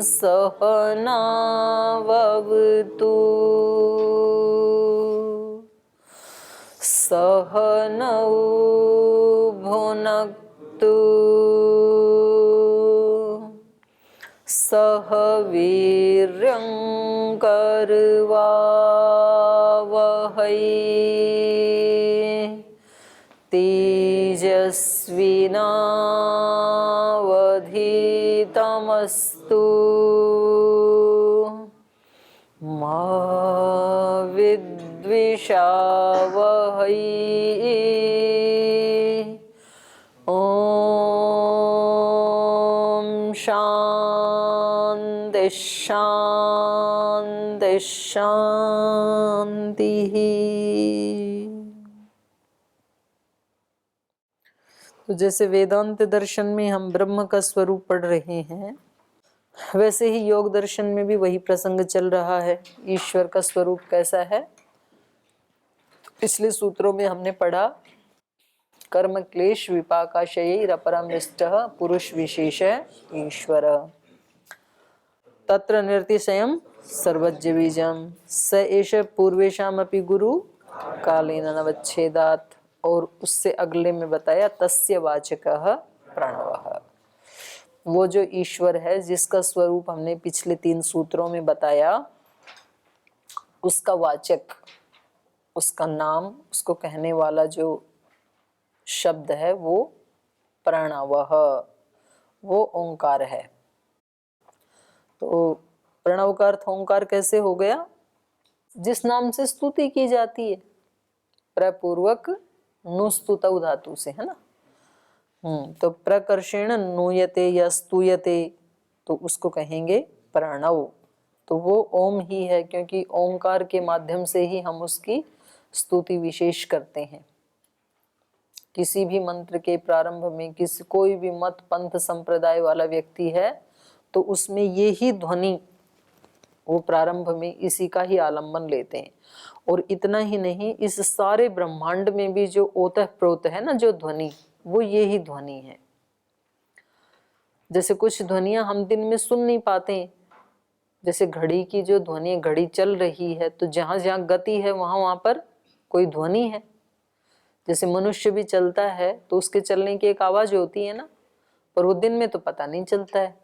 सहनावतु सहनौ भुनक्तु सह वीर्यं करवावहै तेजस्विनावधीतमस्तु मा विद्विषावहै। ओम शांति शांति शांति। तो जैसे वेदांत दर्शन में हम ब्रह्म का स्वरूप पढ़ रहे हैं, वैसे ही योग दर्शन में भी वही प्रसंग चल रहा है। ईश्वर का स्वरूप कैसा है? पिछले सूत्रों में हमने पढ़ा, कर्म क्लेश विपाकाशयैरपरमृष्टः पुरुष विशेष ईश्वर तत्र निर्तिशयम् सर्वज्ञ बीजम् स एष पूर्वेषामपि गुरु कालेन नवच्छेदात्। और उससे अगले में बताया तस्य वाचकः प्रणवः। वो जो ईश्वर है जिसका स्वरूप हमने पिछले 3 सूत्रों में बताया, उसका वाचक, उसका नाम, उसको कहने वाला जो शब्द है वो प्रणवः, वो ओंकार है। तो प्रणव का अर्थ ओंकार कैसे हो गया? जिस नाम से स्तुति की जाती है, प्रपूर्वक नुस्तुतौ धातु से, है ना। तो प्रकर्षेण नूयते या स्तूयते, तो उसको कहेंगे प्रणव। तो वो ओम ही है, क्योंकि ओंकार के माध्यम से ही हम उसकी स्तुति विशेष करते हैं। किसी भी मंत्र के प्रारंभ में कोई भी मत पंथ संप्रदाय वाला व्यक्ति है तो उसमें ये ही ध्वनि वो प्रारंभ में इसी का ही आलंबन लेते हैं। और इतना ही नहीं, इस सारे ब्रह्मांड में भी जो ओतप्रोत है ना, जो ध्वनि, वो ये ही ध्वनि है। जैसे कुछ ध्वनियां हम दिन में सुन नहीं पाते, जैसे घड़ी की जो ध्वनि, घड़ी चल रही है तो जहां जहां गति है वहां वहां पर कोई ध्वनि है। जैसे मनुष्य भी चलता है तो उसके चलने की एक आवाज होती है ना, पर वो दिन में तो पता नहीं चलता है।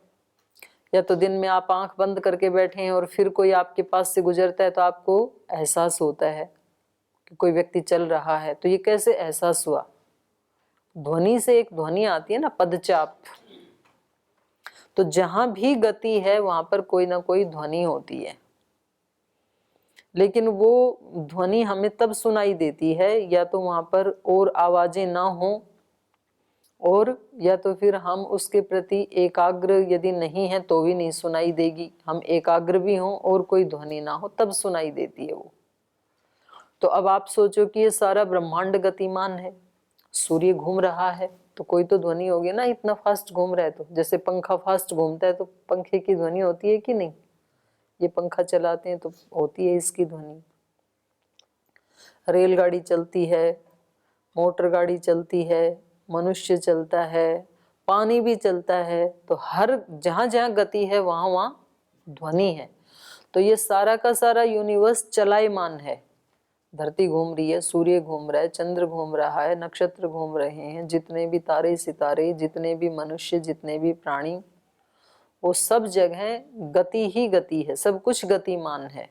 या तो दिन में आप आंख बंद करके बैठे हैं और फिर कोई आपके पास से गुजरता है तो आपको एहसास होता है कि कोई व्यक्ति चल रहा है। तो ये कैसे एहसास हुआ? ध्वनि से एक ध्वनि आती है ना, पदचाप। तो जहां भी गति है वहां पर कोई ना कोई ध्वनि होती है। लेकिन वो ध्वनि हमें तब सुनाई देती है या तो वहां पर और आवाजें ना हो, और या तो फिर हम उसके प्रति एकाग्र यदि नहीं है तो भी नहीं सुनाई देगी। हम एकाग्र भी हों और कोई ध्वनि ना हो तब सुनाई देती है वो। तो अब आप सोचो कि ये सारा ब्रह्मांड गतिमान है, सूर्य घूम रहा है तो कोई तो ध्वनि होगी ना, इतना फास्ट घूम रहा है। तो जैसे पंखा फास्ट घूमता है तो पंखे की ध्वनि होती है कि नहीं? ये पंखा चलाते हैं तो होती है इसकी ध्वनि। रेलगाड़ी चलती है, मोटर गाड़ी चलती है, मनुष्य चलता है, पानी भी चलता है, तो हर जहां जहां गति है वहां वहां ध्वनि है। तो ये सारा का सारा यूनिवर्स चलायमान है। धरती घूम रही है, सूर्य घूम रहा है, चंद्र घूम रहा है, नक्षत्र घूम रहे हैं, जितने भी तारे सितारे, जितने भी मनुष्य, जितने भी प्राणी, वो सब जगह गति ही गति है, सब कुछ गतिमान है।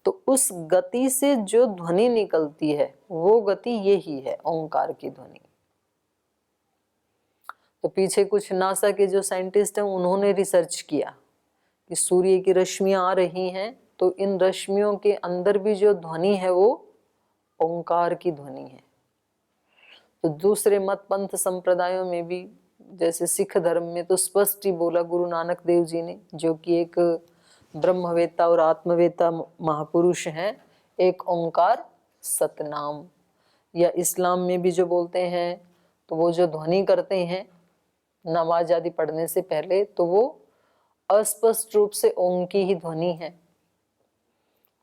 तो उस गति से जो ध्वनि निकलती है वो गति ये ही है, ओंकार की ध्वनि। तो पीछे कुछ नासा के जो साइंटिस्ट हैं उन्होंने रिसर्च किया कि सूर्य की रश्मियां आ रही हैं तो इन रश्मियों के अंदर भी जो ध्वनि है वो ओंकार की ध्वनि है। तो दूसरे मत पंथ संप्रदायों में भी, जैसे सिख धर्म में तो स्पष्ट ही बोला गुरु नानक देव जी ने, जो कि एक ब्रह्मवेत्ता और आत्मवेत्ता महापुरुष हैं, एक ओंकार सतनाम। या इस्लाम में भी जो बोलते हैं तो वो जो ध्वनि करते हैं नमाज आदि पढ़ने से पहले, तो वो अस्पष्ट रूप से ओम की ही ध्वनि है।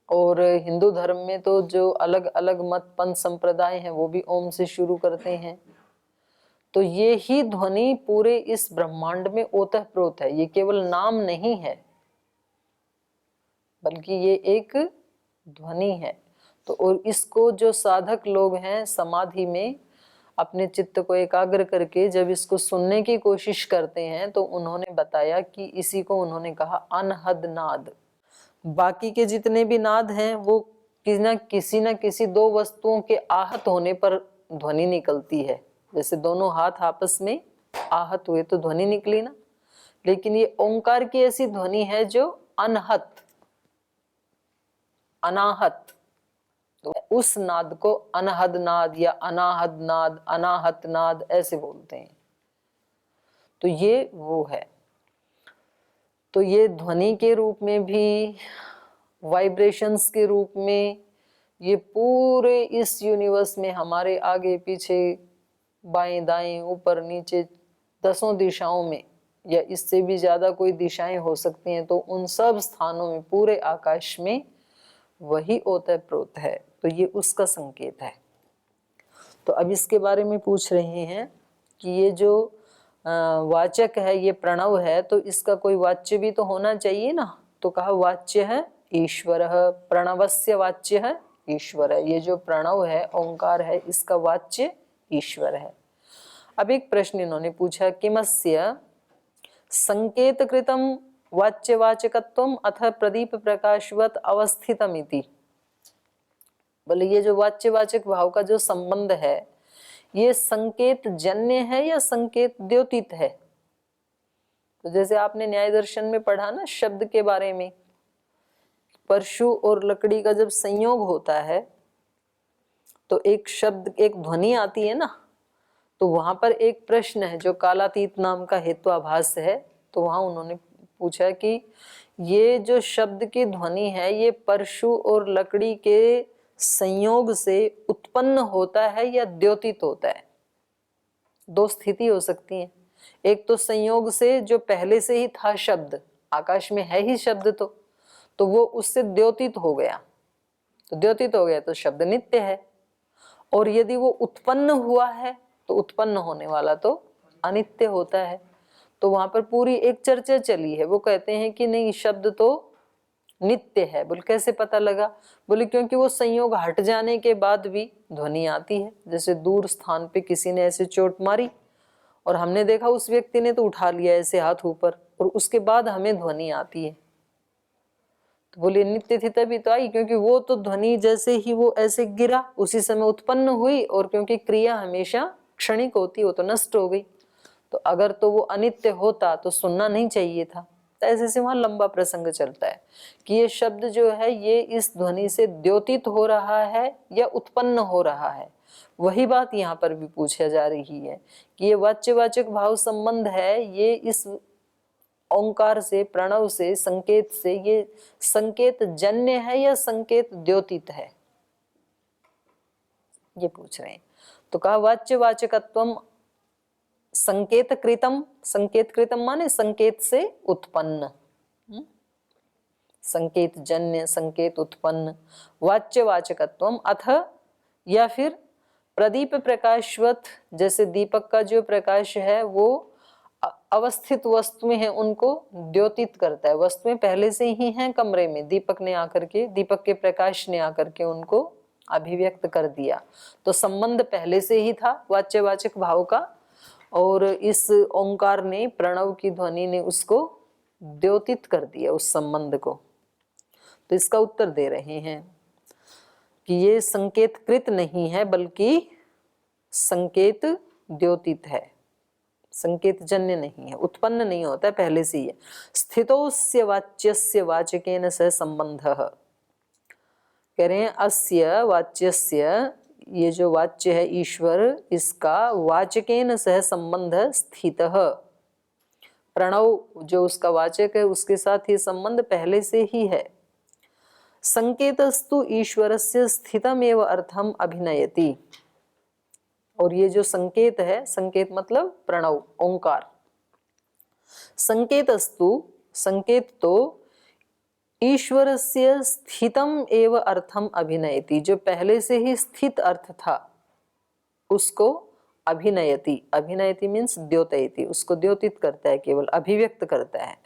और हिंदू धर्म में तो जो अलग अलग मत पंथ संप्रदाय हैं वो भी ओम से शुरू करते हैं। तो ये ही ध्वनि पूरे इस ब्रह्मांड में ओतप्रोत है, ये केवल नाम नहीं है, बल्कि ये एक ध्वनि है। तो और इसको जो साधक लोग हैं समाधि में अपने चित्त को एकाग्र करके जब इसको सुनने की कोशिश करते हैं तो उन्होंने बताया कि इसी को उन्होंने कहा अनहद नाद। बाकी के जितने भी नाद हैं वो किसी न किसी दो वस्तुओं के आहत होने पर ध्वनि निकलती है। जैसे दोनों हाथ आपस में आहत हुए तो ध्वनि निकली ना। लेकिन ये ओंकार की ऐसी ध्वनि है जो अनहत, अनाहत, तो उस नाद को अनहद नाद या अनाहद नाद, अनाहत नाद ऐसे बोलते हैं। तो ये वो है। तो ये ध्वनि के रूप में भी, वाइब्रेशंस के रूप में, ये पूरे इस यूनिवर्स में हमारे आगे पीछे बाएं दाएं ऊपर नीचे दसों दिशाओं में या इससे भी ज्यादा कोई दिशाएं हो सकती हैं, तो उन सब स्थानों में पूरे आकाश में वही ओतप्रोत है। तो ये उसका संकेत है। तो अब इसके बारे में पूछ रहे हैं कि ये जो वाचक है ये प्रणव है, तो इसका कोई वाच्य भी तो होना चाहिए ना। तो कहा वाच्य है ईश्वर, प्रणवस्य वाच्य है ईश्वर है। ये जो प्रणव है, ओंकार है, इसका वाच्य ईश्वर है। अब एक प्रश्न इन्होंने पूछा, किमस्य संकेत कृतम वाच्यवाचकत्वम अथ प्रदीप प्रकाशवत अवस्थितमिति। बोले ये जो वाच्यवाचक भाव का जो संबंध है ये संकेत जन्य है या संकेत द्योतित है। तो जैसे आपने न्याय दर्शन में पढ़ा ना शब्द के बारे में, परशु और लकड़ी का जब संयोग होता है तो एक शब्द, एक ध्वनि आती है ना। तो वहां पर एक प्रश्न है जो कालातीत नाम का हेत्वाभास है। तो वहां उन्होंने पूछा कि ये जो शब्द की ध्वनि है ये परशु और लकड़ी के संयोग से उत्पन्न होता है या द्योतित होता है। दो स्थिति हो सकती है। एक तो संयोग से, जो पहले से ही था शब्द, आकाश में है ही शब्द, तो वो उससे द्योतित हो गया। तो द्योतित हो गया तो शब्द नित्य है। और यदि वो उत्पन्न हुआ है तो उत्पन्न होने वाला तो अनित्य होता है। तो वहां पर पूरी एक चर्चा चली है। वो कहते हैं कि नहीं शब्द तो नित्य है। बोले कैसे पता लगा? बोले क्योंकि वो संयोग हट जाने के बाद भी ध्वनि आती है। जैसे दूर स्थान पे किसी ने ऐसे चोट मारी और हमने देखा उस व्यक्ति ने तो उठा लिया ऐसे हाथ ऊपर, और उसके बाद हमें ध्वनि आती है। तो बोले नित्य थी तभी तो आई, क्योंकि वो तो ध्वनि जैसे ही वो ऐसे गिरा उसी समय उत्पन्न हुई, और क्योंकि क्रिया हमेशा क्षणिक होती, वो तो नष्ट हो गई। तो अगर तो वो अनित्य होता तो सुनना नहीं चाहिए था। तो ऐसे से वहां लंबा प्रसंग चलता है कि ये शब्द जो है ये इस ध्वनि से द्योतित हो रहा है या उत्पन्न हो रहा है। वही बात यहाँ पर भी पूछा जा रही है कि ये वाच्यवाचक भाव संबंध है, ये इस ओंकार से, प्रणव से, संकेत से, ये संकेत जन्य है या संकेत द्योतित है, ये पूछ रहे हैं। तो कहा वाच्यवाचकत्वम संकेत कृतम, संकेत कृतम माने संकेत से उत्पन्न, संकेत जन्य, संकेत उत्पन्न। वाच्यवाचकत्वम अथ, या फिर प्रदीप प्रकाशवत, जैसे दीपक का जो प्रकाश है वो अवस्थित वस्तु में है उनको द्योतित करता है। वस्तुएं पहले से ही हैं कमरे में, दीपक ने आकर के, दीपक के प्रकाश ने आकर के उनको अभिव्यक्त कर दिया। तो संबंध पहले से ही था वाच्यवाचक भाव का, और इस ओंकार ने, प्रणव की ध्वनि ने उसको द्योतित कर दिया उस संबंध को। तो इसका उत्तर दे रहे हैं कि ये संकेत कृत नहीं है बल्कि संकेत द्योतित है, संकेत जन्य नहीं है, उत्पन्न नहीं होता है, पहले से ही है। स्थितोस्य वाच्यस्य वाचकेन सह संबंधः, कह रहे हैं अस्य वाच्यस्य, ये जो वाच्य है ईश्वर, इसका वाचकेन सह संबंध स्थितः, प्रणव जो उसका वाचक है उसके साथ ये संबंध पहले से ही है। संकेतस्तु ईश्वरस्य स्थितमेव अर्थम अभिनयति, और ये जो संकेत है, संकेत मतलब प्रणव ओंकार, संकेतस्तु, संकेत तो ईश्वरस्य स्थितम एव अर्थम अभिनयति, जो पहले से ही स्थित अर्थ था उसको अभिनयति, अभिनयति मीन्स द्योतयति, उसको द्योतित करता है, केवल अभिव्यक्त करता है।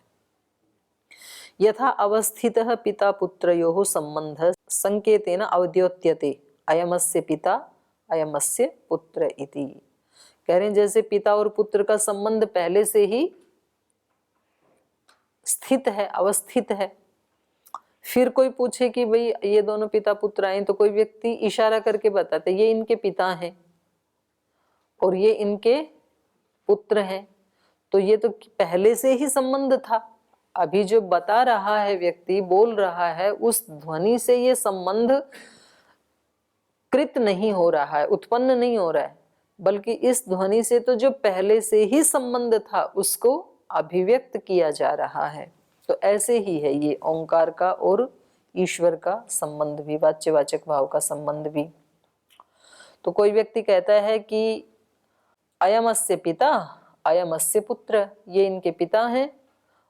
यथा अवस्थितः पिता पुत्रयोः संबंधः संकेतेन अवद्योत्यते अयमस्य पिता अयमस्य पुत्र इति। कह रहे हैं जैसे पिता और पुत्र का संबंध पहले से ही स्थित है, अवस्थित है। फिर कोई पूछे कि भाई ये दोनों पिता पुत्र आए, तो कोई व्यक्ति इशारा करके बताते ये इनके पिता हैं और ये इनके पुत्र हैं, तो ये तो पहले से ही संबंध था। अभी जो बता रहा है व्यक्ति, बोल रहा है, उस ध्वनि से ये संबंध कृत नहीं हो रहा है, उत्पन्न नहीं हो रहा है, बल्कि इस ध्वनि से तो जो पहले से ही संबंध था उसको अभिव्यक्त किया जा रहा है। तो ऐसे ही है ये ओंकार का और ईश्वर का संबंध भी, वाच्यवाचक भाव का संबंध भी। तो कोई व्यक्ति कहता है कि अयमस्य पिता अयमस्य पुत्र, ये इनके पिता हैं,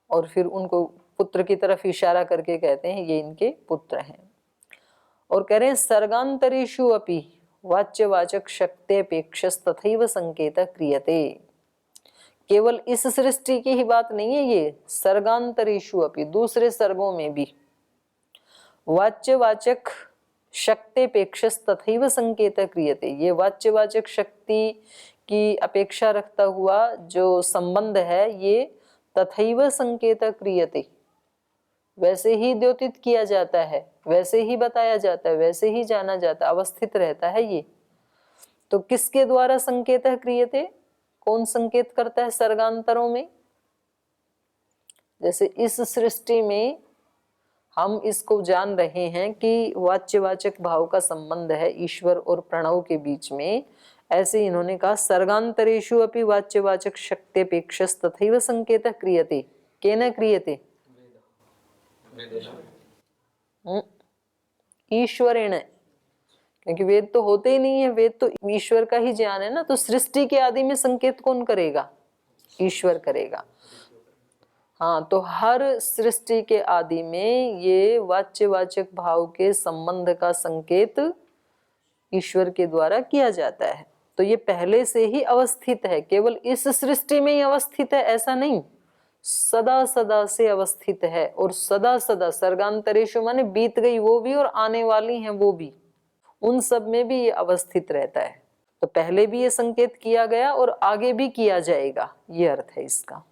और फिर उनको पुत्र की तरफ इशारा करके कहते हैं ये इनके पुत्र हैं। और कह रहे हैं सर्गांतरेषु अपि वाच्यवाचक शक्त्यपेक्षस्तथैव संकेत क्रियते। केवल इस सृष्टि की ही बात नहीं है ये, सर्गांतरेषु अपि, दूसरे सर्गों में भी वाच्यवाचक शक्त्यपेक्षस्तथैव संकेत क्रियते। ये वाच्यवाचक शक्ति की अपेक्षा रखता हुआ जो संबंध है ये तथैव संकेत क्रियते, वैसे ही द्योतित किया जाता है, वैसे ही बताया जाता है, वैसे ही जाना जाता है, अवस्थित रहता है ये। तो किसके द्वारा संकेत क्रियते, कौन संकेत करता है सर्गांतरों में? जैसे इस सृष्टि में हम इसको जान रहे हैं कि वाच्यवाचक भाव का संबंध है ईश्वर और प्रणव के बीच में, ऐसे इन्होंने कहा सर्गांतरेषु अपि वाच्यवाचक शक्त्यपेक्षस्तथैव संकेत क्रियते। केन क्रियते? ईश्वरेण, क्योंकि वेद तो होते ही नहीं है, वेद तो ईश्वर का ही ज्ञान है ना। तो सृष्टि के आदि में संकेत कौन करेगा? ईश्वर करेगा। हाँ, तो हर सृष्टि के आदि में ये वाच्यवाचक भाव के संबंध का संकेत ईश्वर के द्वारा किया जाता है। तो ये पहले से ही अवस्थित है, केवल इस सृष्टि में ही अवस्थित है ऐसा नहीं, सदा सदा से अवस्थित है। और सदा सदा, सर्गांतरेषु माने बीत गई वो भी और आने वाली हैं वो भी, उन सब में भी ये अवस्थित रहता है। तो पहले भी ये संकेत किया गया और आगे भी किया जाएगा, ये अर्थ है इसका।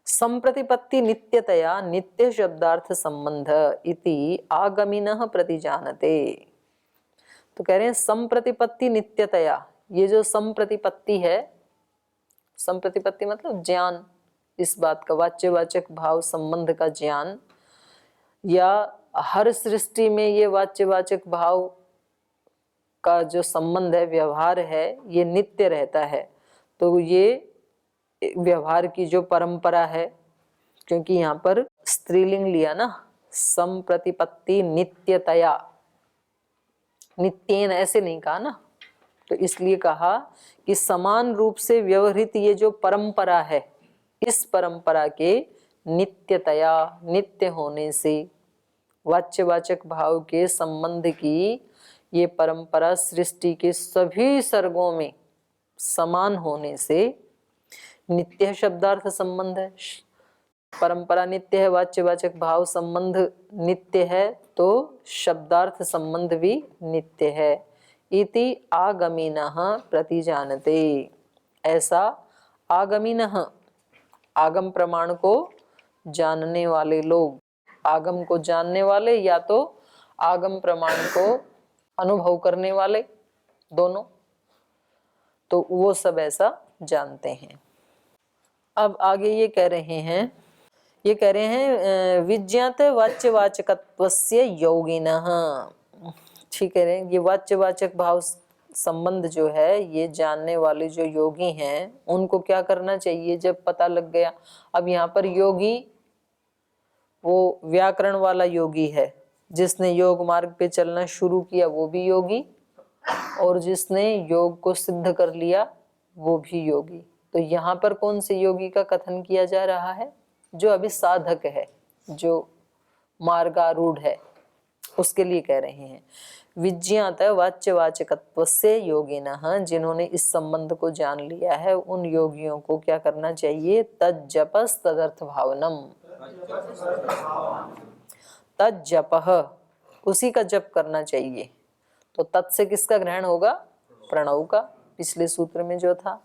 संप्रतिपत्ति नित्यतया नित्य शब्दार्थ संबंध इति आगमिनः प्रतिजानते। तो कह रहे हैं संप्रतिपत्ति नित्यतया, ये जो संप्रतिपत्ति है, संप्रतिपत्ति मतलब ज्ञान, इस बात का वाच्यवाचक भाव संबंध का ज्ञान, या हर सृष्टि में ये वाच्यवाचक भाव का जो संबंध है, व्यवहार है, ये नित्य रहता है। तो ये व्यवहार की जो परंपरा है, क्योंकि यहाँ पर स्त्रीलिंग लिया ना, संप्रतिपत्ति नित्यतया, नित्येन ऐसे नहीं कहा ना, तो इसलिए कहा कि समान रूप से व्यवहृत ये जो परंपरा है, इस परंपरा के नित्यतया, नित्य होने से, वाच्यवाचक भाव के संबंध की ये परंपरा सृष्टि के सभी सर्गों में समान होने से, नित्य शब्दार्थ संबंध है, परंपरा नित्य है, वाच्यवाचक भाव संबंध नित्य है, तो शब्दार्थ संबंध भी नित्य है। इति आगमिनः प्रतिजानते, ऐसा आगमिनः, आगम प्रमाण को जानने वाले लोग, आगम को जानने वाले या तो आगम प्रमाण को अनुभव करने वाले, दोनों, तो वो सब ऐसा जानते हैं। अब आगे ये कह रहे हैं विज्ञात वाच्यवाचकत्वस्य योगिनः। ठीक है, ये वाच्यवाचक भाव संबंध जो है, ये जानने वाले जो योगी हैं, उनको क्या करना चाहिए जब पता लग गया? अब यहाँ पर योगी वो व्याकरण वाला योगी है, जिसने योग मार्ग पे चलना शुरू किया वो भी योगी, और जिसने योग को सिद्ध कर लिया वो भी योगी। तो यहाँ पर कौन से योगी का कथन किया जा रहा है? जो अभी साधक है, जो मार्गारूढ़ है, उसके लिए कह रहे हैं विज्ञात वाच्यवाचकत्वस्य योगिनः, जिन्होंने इस संबंध को जान लिया है उन योगियों को क्या करना चाहिए? तज्जपस तदर्थ भावनम, तज्जपः उसी का जप करना चाहिए। तो तत् से किसका ग्रहण होगा? प्रणव का, पिछले सूत्र में जो था।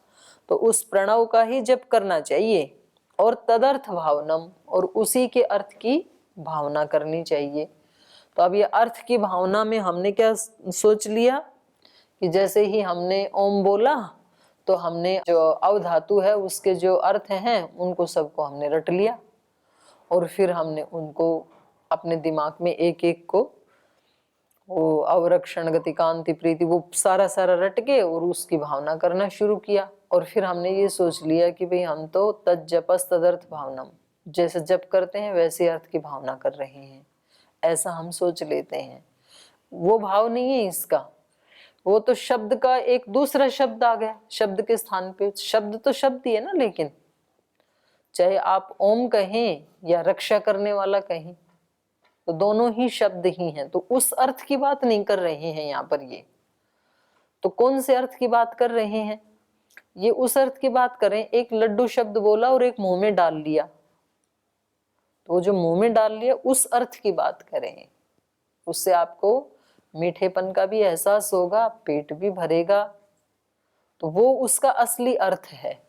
तो उस प्रणव का ही जप करना चाहिए और तदर्थ भावनम, और उसी के अर्थ की भावना करनी चाहिए। तो अब ये अर्थ की भावना में हमने क्या सोच लिया कि जैसे ही हमने ओम बोला तो हमने जो अवधातु है उसके जो अर्थ हैं उनको सबको हमने रट लिया, और फिर हमने उनको अपने दिमाग में एक एक को वो अवरक्षण गति कांति प्रीति वो सारा सारा रट के और उसकी भावना करना शुरू किया। और फिर हमने ये सोच लिया कि भाई हम तो तज्जपस तदर्थ भावनम, जैसे जप करते हैं वैसे अर्थ की भावना कर रहे हैं, ऐसा हम सोच लेते हैं। वो भाव नहीं है इसका, वो तो शब्द का एक दूसरा शब्द आ गया शब्द के स्थान पे। शब्द तो शब्द ही है ना, लेकिन चाहे आप ओम कहें या रक्षा करने वाला कहें तो दोनों ही शब्द ही हैं। तो उस अर्थ की बात नहीं कर रहे हैं यहाँ पर। ये तो कौन से अर्थ की बात कर रहे हैं? ये उस अर्थ की बात करें, एक लड्डू शब्द बोला और एक मुंह में डाल लिया, तो वो जो मुंह में डाल लिया उस अर्थ की बात करें। उससे आपको मीठेपन का भी एहसास होगा, पेट भी भरेगा, तो वो उसका असली अर्थ है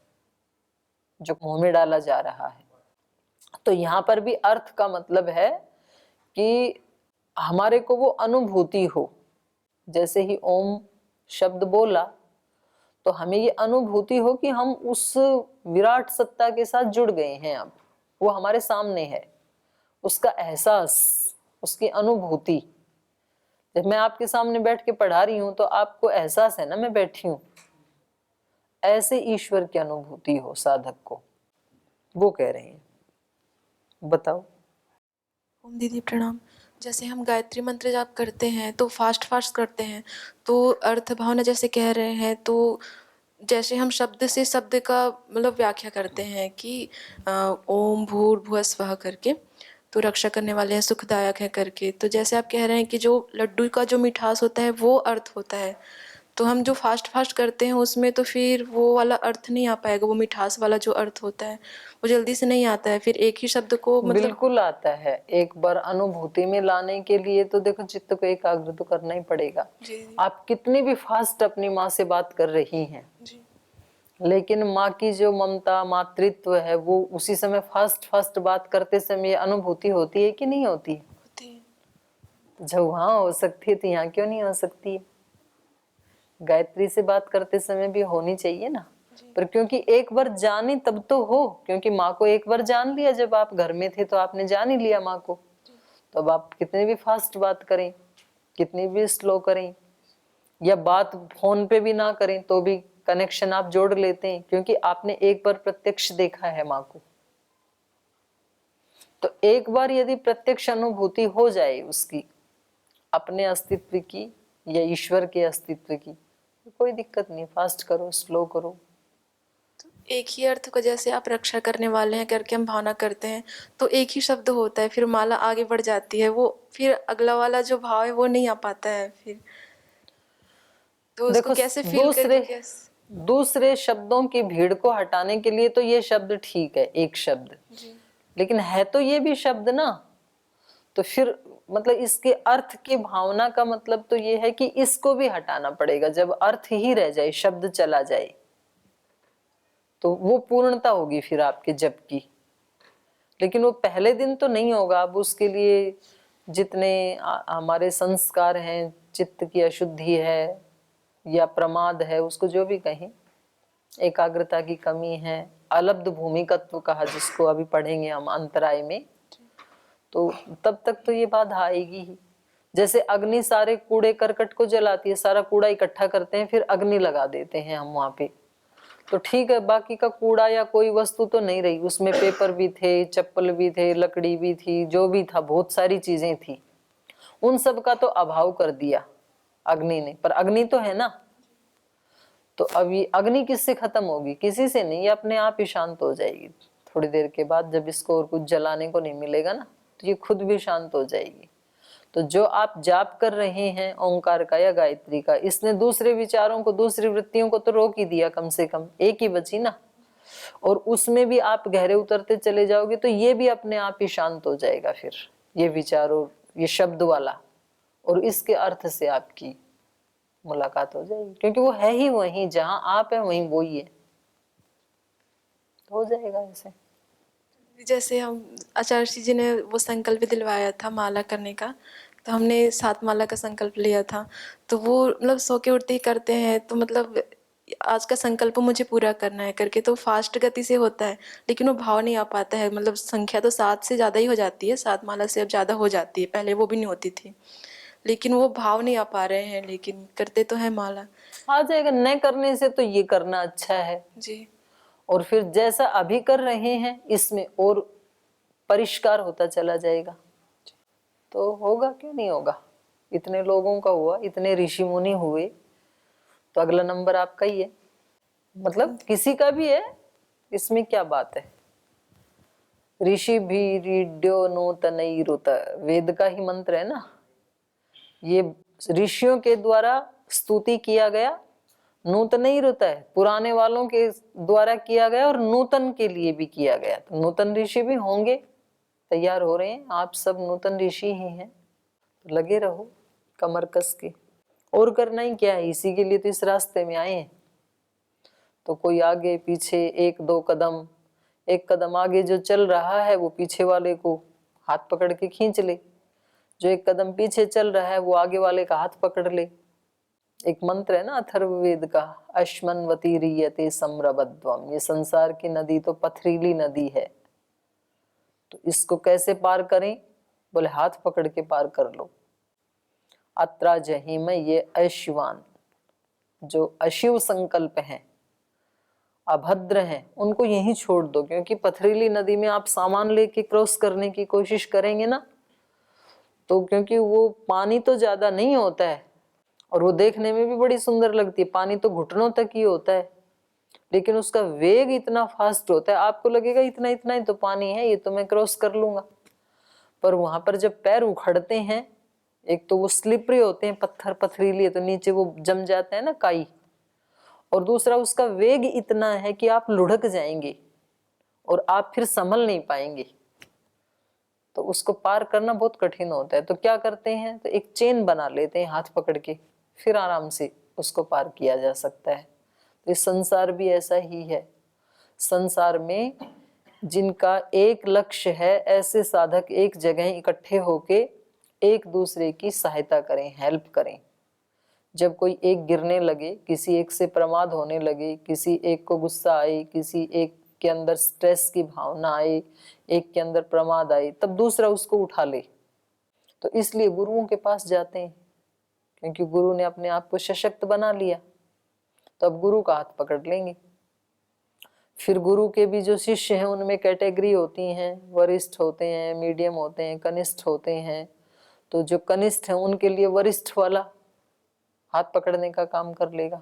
जो मुंह में डाला जा रहा है। तो यहाँ पर भी अर्थ का मतलब है कि हमारे को वो अनुभूति हो। जैसे ही ओम शब्द बोला तो हमें ये अनुभूति हो कि हम उस विराट सत्ता के साथ जुड़ गए हैं, अब वो हमारे सामने है, उसका एहसास, उसकी अनुभूति। जब मैं आपके सामने बैठ के पढ़ा रही हूं तो आपको एहसास है ना मैं बैठी हूं, ऐसे ईश्वर की अनुभूति हो साधक को, वो कह रहे हैं। बताओ। ओम दीदी प्रणाम। जैसे हम गायत्री मंत्र जाप करते हैं तो फास्ट करते हैं, तो अर्थ भावना जैसे कह रहे हैं, तो जैसे हम शब्द से शब्द का मतलब व्याख्या करते हैं कि ओम भूर्भुवः स्वः करके, तो रक्षा करने वाले हैं, सुखदायक है करके। तो जैसे आप कह रहे हैं कि जो लड्डू का जो मिठास होता है वो अर्थ होता है, तो हम जो फास्ट करते हैं उसमें तो फिर वो वाला अर्थ नहीं आ पाएगा, वो मिठास वाला जो अर्थ होता है वो जल्दी से नहीं आता है। फिर एक ही शब्द को मतलब बिल्कुल आता है। एक बार अनुभूति में लाने के लिए तो देखो चित्त को एकाग्र तो करना ही पड़ेगा। आप कितनी भी फास्ट अपनी माँ से बात कर रही हैं जी, लेकिन माँ की जो ममता मातृत्व है वो उसी समय फास्ट बात करते समय अनुभूति होती है कि नहीं होती? होती है। जब वहां हो सकती है तो यहाँ क्यों नहीं हो सकती है? गायत्री से बात करते समय भी होनी चाहिए ना, पर क्योंकि एक बार जानी तब तो हो। क्योंकि माँ को एक बार जान लिया, जब आप घर में थे तो आपने जान ही लिया माँ को, तो अब आप कितने भी फास्ट बात करें, कितनी भी स्लो करें, या बात फोन पे भी ना करें तो भी कनेक्शन आप जोड़ लेते हैं, क्योंकि आपने एक बार प्रत्यक्ष देखा है माँ को। तो एक बार यदि प्रत्यक्ष अनुभूति हो जाए उसकी, अपने अस्तित्व की या ईश्वर के अस्तित्व की, तो कोई दिक्कत नहीं। फास्ट करो, स्लो करो। तो एक ही अर्थ को जैसे आप रक्षा करने वाले हैं करके हम भावना करते हैं तो एक ही शब्द होता है, फिर माला आगे बढ़ जाती है, वो फिर अगला वाला जो भाव है वो नहीं आ पाता है। फिर तो उसको कैसे फील करके दूसरे शब्दों की भीड़ को हटाने के लिए तो ये शब्द ठीक है, एक शब्द जी, लेकिन है तो ये भी शब्द ना। तो फिर मतलब इसके अर्थ की भावना का मतलब तो ये है कि इसको भी हटाना पड़ेगा। जब अर्थ ही रह जाए, शब्द चला जाए, तो वो पूर्णता होगी फिर आपके जप की। लेकिन वो पहले दिन तो नहीं होगा। अब उसके लिए जितने हमारे संस्कार हैं, चित्त की अशुद्धि है या प्रमाद है, उसको जो भी कहें, एकाग्रता की कमी है, अलब्ध भूमिकत्व कहा जिसको अभी पढ़ेंगे हम अंतराय में, तो तब तक तो ये बाधा आएगी ही। जैसे अग्नि सारे कूड़े करकट को जलाती है, सारा कूड़ा इकट्ठा करते हैं फिर अग्नि लगा देते हैं हम वहां पे, तो ठीक है बाकी का कूड़ा या कोई वस्तु तो नहीं रही, उसमें पेपर भी थे, चप्पल भी थे, लकड़ी भी थी, जो भी था, बहुत सारी चीजें थी, उन सब का तो अभाव कर दिया अग्नि ने। पर अग्नि तो है ना। तो अब ये अग्नि किससे खत्म होगी? किसी से नहीं, ये अपने आप ही शांत हो जाएगी थोड़ी देर के बाद। जब इसको और कुछ जलाने को नहीं मिलेगा ना, तो ये खुद भी शांत हो जाएगी। तो जो आप जाप कर रहे हैं ओंकार का या गायत्री का, इसने दूसरे विचारों को, दूसरी वृत्तियों को तो रोक ही दिया, कम से कम एक ही बची ना। और उसमें भी आप गहरे उतरते चले जाओगे तो ये भी अपने आप ही शांत हो जाएगा। फिर ये विचार और ये शब्द वाला और इसके अर्थ से आपकी मुलाकात हो जाएगी, क्योंकि वो है ही वहीं, जहां आप है वहीं वो ही है, तो हो जाएगा ऐसे। जैसे हम आचार्य जी ने वो संकल्प दिलवाया था माला करने का, तो हमने 7 माला का संकल्प लिया था, तो वो मतलब सो के उठते ही करते हैं, तो मतलब आज का संकल्प मुझे पूरा करना है करके, तो फास्ट गति से होता है, लेकिन वो भाव नहीं आ पाता है। मतलब संख्या तो 7 से ज़्यादा ही हो जाती है, 7 माला से अब ज़्यादा हो जाती है, पहले वो भी नहीं होती थी, लेकिन वो भाव नहीं आ पा रहे हैं, लेकिन करते तो है माला। आ जाएगा, न करने से तो ये करना अच्छा है जी। और फिर जैसा अभी कर रहे हैं इसमें और परिष्कार होता चला जाएगा, तो होगा, क्यों नहीं होगा। इतने लोगों का हुआ, इतने ऋषि मुनि हुए, तो अगला नंबर आपका ही है, मतलब किसी का भी है, इसमें क्या बात है। ऋषि भी रीड्यो नूतनैरुत, वेद का ही मंत्र है ना, ये ऋषियों के द्वारा स्तुति किया गया, नूतन ही रुता है, पुराने वालों के द्वारा किया गया और नूतन के लिए भी किया गया। तो नूतन ऋषि भी होंगे, तैयार हो रहे हैं, आप सब नूतन ऋषि ही हैं, तो लगे रहो कमर कस के। और करना ही क्या है, इसी के लिए तो इस रास्ते में आए हैं। तो कोई आगे पीछे एक दो कदम, एक कदम आगे जो चल रहा है वो पीछे वाले को हाथ पकड़ के खींच ले, जो एक कदम पीछे चल रहा है वो आगे वाले का हाथ पकड़ ले। एक मंत्र है ना अथर्ववेद का, अश्मन्वती रीयते सम्रबध्वम, ये संसार की नदी तो पथरीली नदी है, तो इसको कैसे पार करें, बोले हाथ पकड़ के पार कर लो। अत्रा जहीम, ये अशिवान, जो अशिव संकल्प हैं, अभद्र हैं, उनको यहीं छोड़ दो, क्योंकि पथरीली नदी में आप सामान लेके क्रॉस करने की कोशिश करेंगे ना, तो क्योंकि वो पानी तो ज्यादा नहीं होता है और वो देखने में भी बड़ी सुंदर लगती है, पानी तो घुटनों तक ही होता है, लेकिन उसका वेग इतना फास्ट होता है, आपको लगेगा इतना इतना ही तो पानी है, ये तो मैं क्रॉस कर लूंगा। पर वहां पर जब पैर उखड़ते हैं, एक तो वो स्लिपरी होते हैं, पत्थर पथरीली है तो नीचे वो जम जाते हैं ना काई, और दूसरा उसका वेग इतना है कि आप लुढ़क जाएंगे और आप फिर संभल नहीं पाएंगे, तो उसको पार करना बहुत कठिन होता है। तो क्या करते हैं, तो एक चेन बना लेते हैं हाथ पकड़ के, फिर आराम से उसको पार किया जा सकता है। तो इस संसार भी ऐसा ही है, संसार में जिनका एक लक्ष्य है, ऐसे साधक एक जगह इकट्ठे होके एक दूसरे की सहायता करें, हेल्प करें। जब कोई एक गिरने लगे, किसी एक से प्रमाद होने लगे, किसी एक को गुस्सा आए, किसी एक के अंदर स्ट्रेस की भावना आए, एक के अंदर प्रमाद आए, तब दूसरा उसको उठा ले। तो इसलिए गुरुओं के पास जाते हैं, क्योंकि गुरु ने अपने आप को सशक्त बना लिया, तो अब गुरु का हाथ पकड़ लेंगे। फिर गुरु के भी जो शिष्य हैं उनमें कैटेगरी होती हैं, वरिष्ठ होते हैं, मीडियम होते हैं, कनिष्ठ होते हैं। तो जो कनिष्ठ हैं उनके लिए वरिष्ठ वाला हाथ पकड़ने का काम कर लेगा।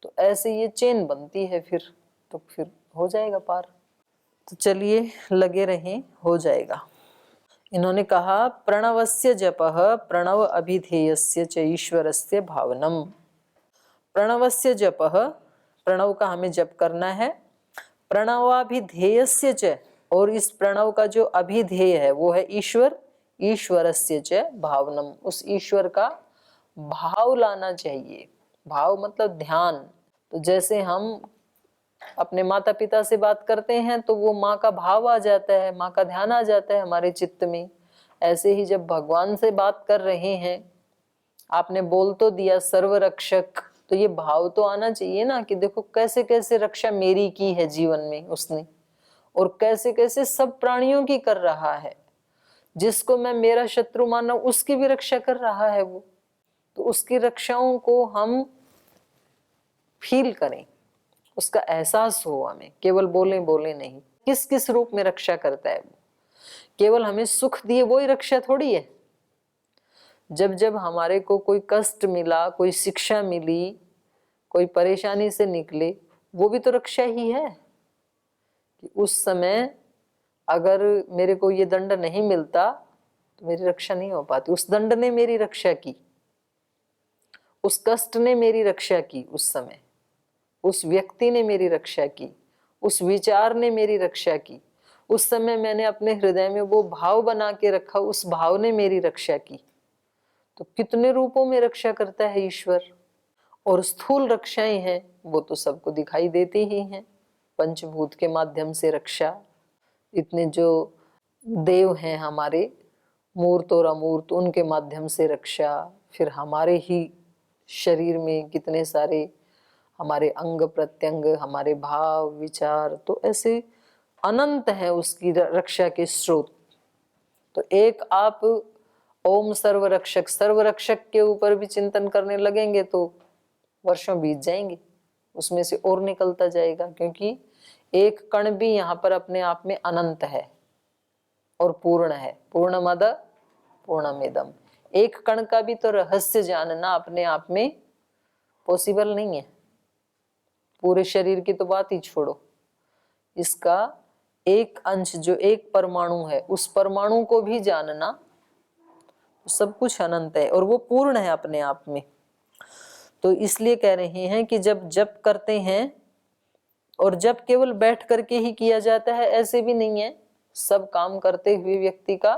तो ऐसे ये चेन बनती है फिर, तो फिर हो जाएगा पार। तो चलिए लगे रहें, हो जाएगा। इन्होंने कहा प्रणवस्य जपः प्रणव अभिधेयस्य च ईश्वरस्य भावनम। प्रणवस्य जपः, प्रणव का हमें जप करना है, प्रणवाभिधेयस्य च, और इस प्रणव का जो अभिधेय है वो है ईश्वर, ईश्वरस्य च भावनम, उस ईश्वर का भाव लाना चाहिए। भाव मतलब ध्यान। तो जैसे हम अपने माता पिता से बात करते हैं तो वो माँ का भाव आ जाता है, माँ का ध्यान आ जाता है हमारे चित्त में। ऐसे ही जब भगवान से बात कर रहे हैं, आपने बोल तो दिया सर्वरक्षक, तो ये भाव तो आना चाहिए ना कि देखो कैसे कैसे रक्षा मेरी की है जीवन में उसने, और कैसे कैसे सब प्राणियों की कर रहा है। जिसको मैं मेरा शत्रु माना उसकी भी रक्षा कर रहा है वो, तो उसकी रक्षाओं को हम फील करें, उसका एहसास हो हमें, केवल बोले बोले नहीं। किस किस रूप में रक्षा करता है वो, केवल हमें सुख दिए वो ही रक्षा थोड़ी है। जब जब हमारे को कोई कष्ट मिला, कोई शिक्षा मिली, कोई परेशानी से निकले, वो भी तो रक्षा ही है कि उस समय अगर मेरे को ये दंड नहीं मिलता तो मेरी रक्षा नहीं हो पाती। उस दंड ने मेरी रक्षा की, उस कष्ट ने मेरी रक्षा की, उस समय उस व्यक्ति ने मेरी रक्षा की, उस विचार ने मेरी रक्षा की, उस समय मैंने अपने हृदय में वो भाव बना के रखा, उस भाव ने मेरी रक्षा की। तो कितने रूपों में रक्षा करता है ईश्वर। और स्थूल रक्षाएं हैं वो तो सबको दिखाई देती ही हैं, पंचभूत के माध्यम से रक्षा। इतने जो देव हैं हमारे, मूर्त और अमूर्त, उनके माध्यम से रक्षा। फिर हमारे ही शरीर में कितने सारे हमारे अंग प्रत्यंग, हमारे भाव विचार, तो ऐसे अनंत है उसकी रक्षा के स्रोत। तो एक आप ओम सर्वरक्षक, सर्वरक्षक के ऊपर भी चिंतन करने लगेंगे तो वर्षों बीत जाएंगे, उसमें से और निकलता जाएगा, क्योंकि एक कण भी यहाँ पर अपने आप में अनंत है और पूर्ण है। पूर्णमद पूर्णमिदम। एक कण का भी तो रहस्य जानना अपने आप में पॉसिबल नहीं है। पूरे शरीर की तो बात ही छोड़ो, इसका एक अंश जो एक परमाणु है, उस परमाणु को भी जानना, सब कुछ अनंत है और वो पूर्ण है अपने आप में। तो इसलिए कह रहे हैं कि जब जप करते हैं, और जप केवल बैठ करके ही किया जाता है ऐसे भी नहीं है, सब काम करते हुए व्यक्ति का,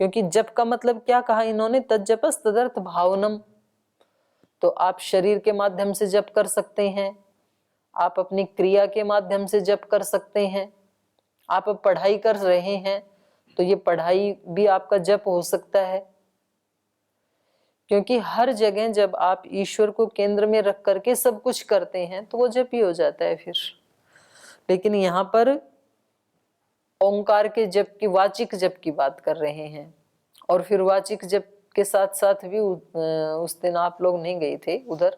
क्योंकि जप का मतलब क्या कहा इन्होंने, तज्जपस तदर्थ भावनम। तो आप शरीर के माध्यम से जप कर सकते हैं, आप अपनी क्रिया के माध्यम से जप कर सकते हैं, आप अब पढ़ाई कर रहे हैं तो ये पढ़ाई भी आपका जप हो सकता है, क्योंकि हर जगह जब आप ईश्वर को केंद्र में रख करके सब कुछ करते हैं तो वो जप ही हो जाता है फिर। लेकिन यहाँ पर ओंकार के जप की, वाचिक जप की बात कर रहे हैं। और फिर वाचिक जप के साथ साथ भी उस दिन आप लोग नहीं गए थे उधर,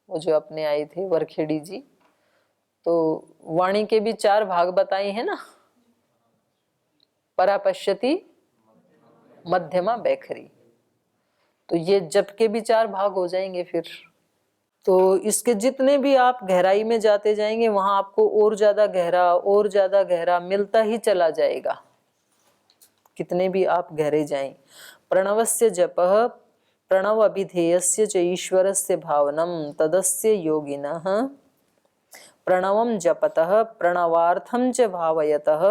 वो जो अपने आए थे वरखेड़ी जी, तो वाणी के भी 4 भाग बताए हैं ना, परापश्यति, मध्यमा, बैखरी। तो ये जप के भी 4 भाग हो जाएंगे फिर। तो इसके जितने भी आप गहराई में जाते जाएंगे वहां आपको और ज्यादा गहरा, और ज्यादा गहरा मिलता ही चला जाएगा, कितने भी आप गहरे जाएं। प्रणवस्य जपः प्रणव अभिधेयस्य च ईश्वरस्य भावनम तदस्य योगिनः प्रणवं जपतः प्रणवार्थं च भावयतः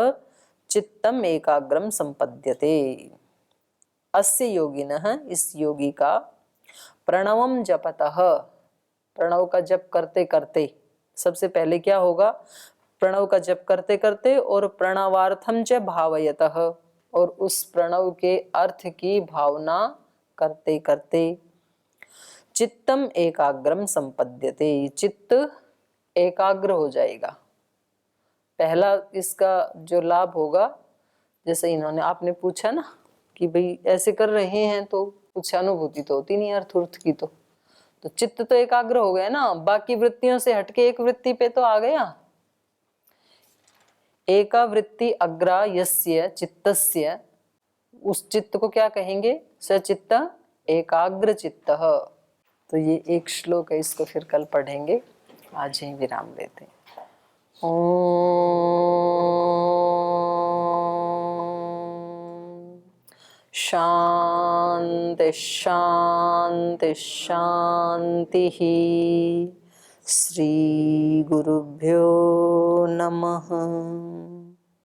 चित्तम एकाग्रम संपद्यते। अस्य योगिनः, इस योगी का, प्रणवम जपतः, प्रणव का जप करते करते, सबसे पहले क्या होगा, प्रणव का जप करते करते और प्रणवार्थम च भावयतः, और उस प्रणव के अर्थ की भावना करते करते, चित्तम एकाग्रम संपद्यते, चित्त एकाग्र हो जाएगा। पहला इसका जो लाभ होगा, जैसे इन्होंने, आपने पूछा ना कि भाई ऐसे कर रहे हैं तो कुछ अनुभूति तो होती नहीं अर्थ उर्थ की, तो चित्त तो एकाग्र हो गया ना, बाकी वृत्तियों से हटके एक वृत्ति पे तो आ गया। एका वृत्ति अग्रा यस्य चित्तस्य, उस चित्त को क्या कहेंगे, सचित्त एकाग्र चित्तः। तो ये एक श्लोक है, इसको फिर कल पढ़ेंगे, आज ही विराम लेते हैं। शांति शांति शांति। श्री गुरुभ्यो नमः।